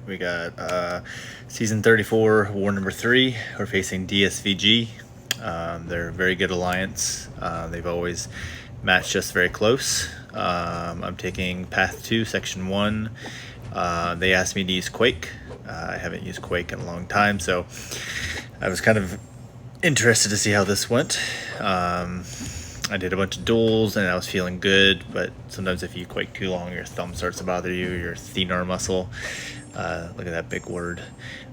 We got Season 34, War number 3. We're facing DSVG. They're a very good alliance. They've always matched us very close. I'm taking Path 2, Section 1. They asked me to use Quake. I haven't used Quake in a long time, so I was kind of interested to see how this went. I did a bunch of duels and I was feeling good, but sometimes if you Quake too long, your thumb starts to bother you, your thenar muscle. Look at that big word.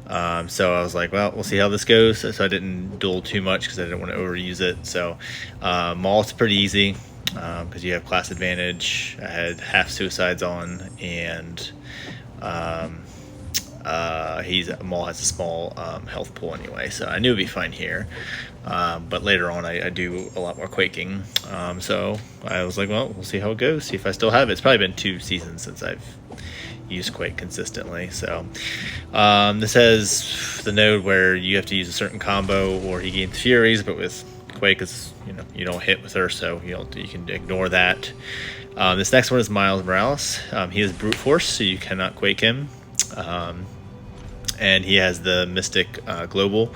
So I was like, well, we'll see how this goes. So I didn't duel too much because I didn't want to overuse it. So Maul's pretty easy because you have class advantage. I had half suicides on, and Maul has a small health pool anyway, so I knew it'd be fine here. But later on, I do a lot more quaking. So I was like, well, we'll see how it goes. See if I still have it. It's probably been 2 seasons since I've used Quake consistently. So this has the node where you have to use a certain combo or he gains Furies, but with Quake, is you don't hit with her, so you can ignore that. This next one is Miles Morales. He has brute force, so you cannot Quake him. And he has the Mystic Global,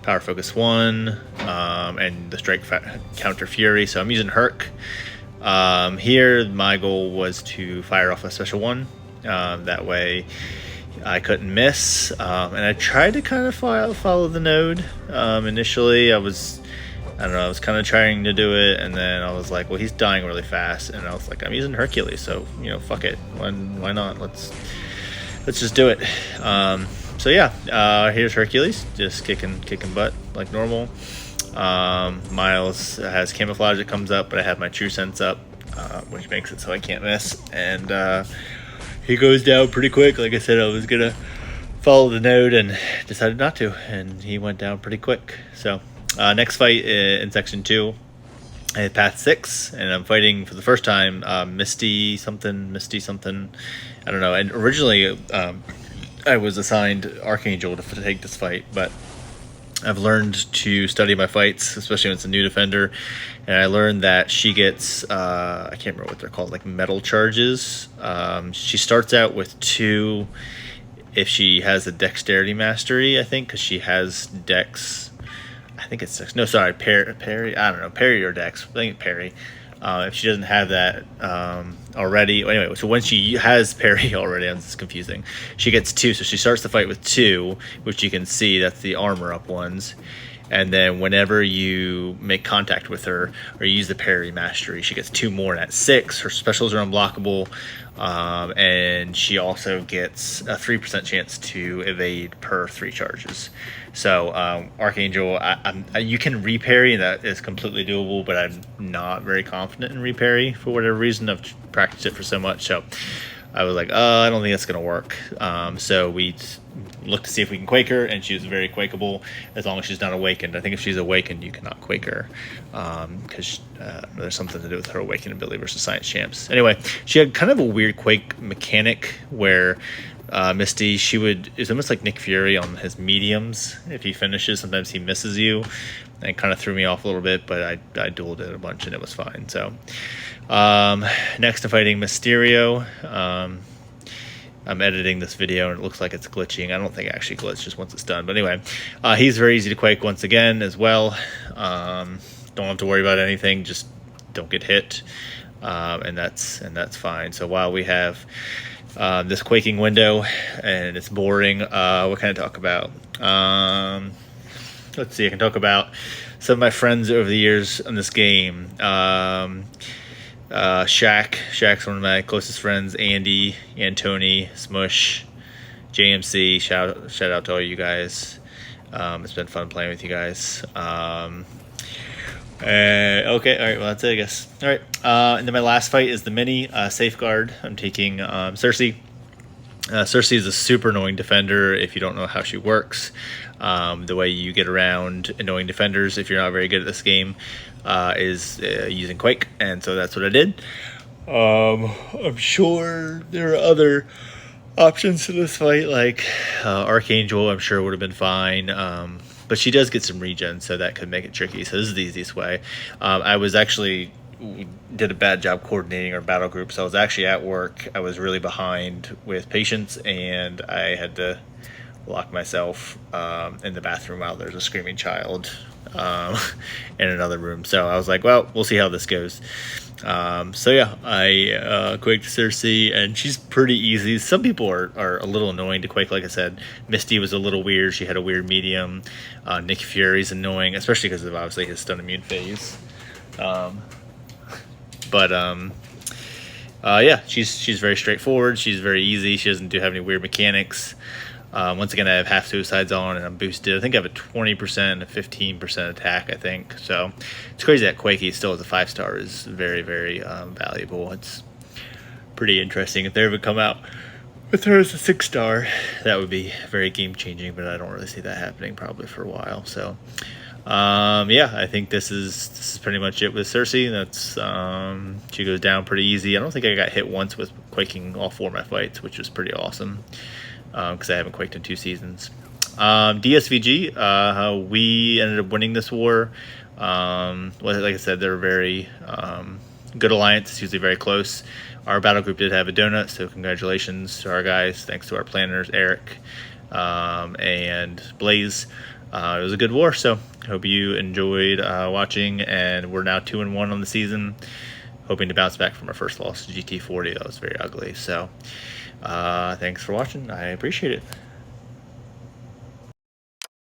Power Focus 1, and the Strike Counter Fury. So I'm using Herc. Here, my goal was to fire off a special 1. That way I couldn't miss. And I tried to kind of follow the node. Initially, I was kind of trying to do it, and then I was like, well, he's dying really fast. And I was like, I'm using Hercules, so, fuck it. Why not? Let's just do it. So yeah, here's Hercules, just kicking butt like normal. Miles has camouflage that comes up, but I have my true sense up, which makes it so I can't miss. And he goes down pretty quick. Like I said, I was gonna follow the node and decided not to, and he went down pretty quick. So next fight in Section 2. I had Path 6, and I'm fighting for the first time Misty something. I don't know. And originally, I was assigned Archangel to take this fight, but I've learned to study my fights, especially when it's a new defender. And I learned that she gets, I can't remember what they're called, like metal charges. She starts out with 2 if she has a dexterity mastery, I think, because she has dex. I think it's dex. No, sorry, parry. I don't know, parry or dex. I think parry. If she doesn't have that already. Anyway, so when she has parry already, I'm just confusing. She gets 2, so she starts the fight with 2, which you can see, that's the armor up ones. And then whenever you make contact with her or use the parry mastery, she gets 2 more, and at 6, her specials are unblockable. And she also gets a 3% chance to evade per 3 charges. So Archangel, you can reparry, and that is completely doable, but I'm not very confident in reparry for whatever reason. I've practiced it for so much, so I was like, I don't think that's going to work. So we looked to see if we can Quake her, and she was very Quakeable as long as she's not awakened. I think if she's awakened, you cannot Quake her because there's something to do with her awakened ability versus Science Champs. Anyway, she had kind of a weird Quake mechanic where Misty, it's almost like Nick Fury on his mediums. If he finishes, sometimes he misses you, and it kind of threw me off a little bit, but I dueled it a bunch and it was fine. So next I'm fighting Mysterio. I'm editing this video and it looks like it's glitching. I don't think it actually glitched, just once it's done. But anyway, he's very easy to Quake once again as well. Don't have to worry about anything, just don't get hit, and that's fine. So while we have this quaking window and it's boring, what can I talk about? Let's see, I can talk about some of my friends over the years in this game. Shaq's one of my closest friends. Andy, Antony, Smush, JMC. Shout out to all you guys. It's been fun playing with you guys. Okay, all right, well, that's it, I guess. All right, and then my last fight is the mini Safeguard. I'm taking Cersei. Cersei is a super annoying defender if you don't know how she works. The way you get around annoying defenders if you're not very good at this game is using Quake, and so that's what I did. I'm sure there are other options to this fight, like Archangel I'm sure would have been fine, but she does get some regen, so that could make it tricky. So this is the easiest way. I was actually we did a bad job coordinating our battle groups. I was actually at work. I was really behind with patients, and I had to lock myself in the bathroom while there's a screaming child in another room. So I was like, well, we'll see how this goes. So yeah, I quaked Cersei, and she's pretty easy. Some people are a little annoying to quake. Like I said, Misty was a little weird. She had a weird medium. Nick Fury's annoying, especially because of obviously his stun immune phase. Yeah, she's very straightforward. She's very easy. She doesn't have any weird mechanics. Once again, I have half suicides on, and I'm boosted. I think I have a 20% and a 15% attack, I think. So it's crazy that Quakey still as a 5-star is very, very valuable. It's pretty interesting. If they ever come out with her as a 6-star, that would be very game-changing, but I don't really see that happening probably for a while. So yeah, I think this is pretty much it with Cersei. That's she goes down pretty easy. I don't think I got hit once with quaking all 4 of my fights, which was pretty awesome. Because I haven't quaked in 2 seasons. DSVG, we ended up winning this war. Well, like I said, they're a very good alliance. It's usually very close. Our battle group did have a donut, so congratulations to our guys. Thanks to our planners, Eric and Blaze. It was a good war, so hope you enjoyed watching. And we're now 2-1 on the season, hoping to bounce back from our first loss to GT40. That was very ugly. So thanks for watching. I appreciate it.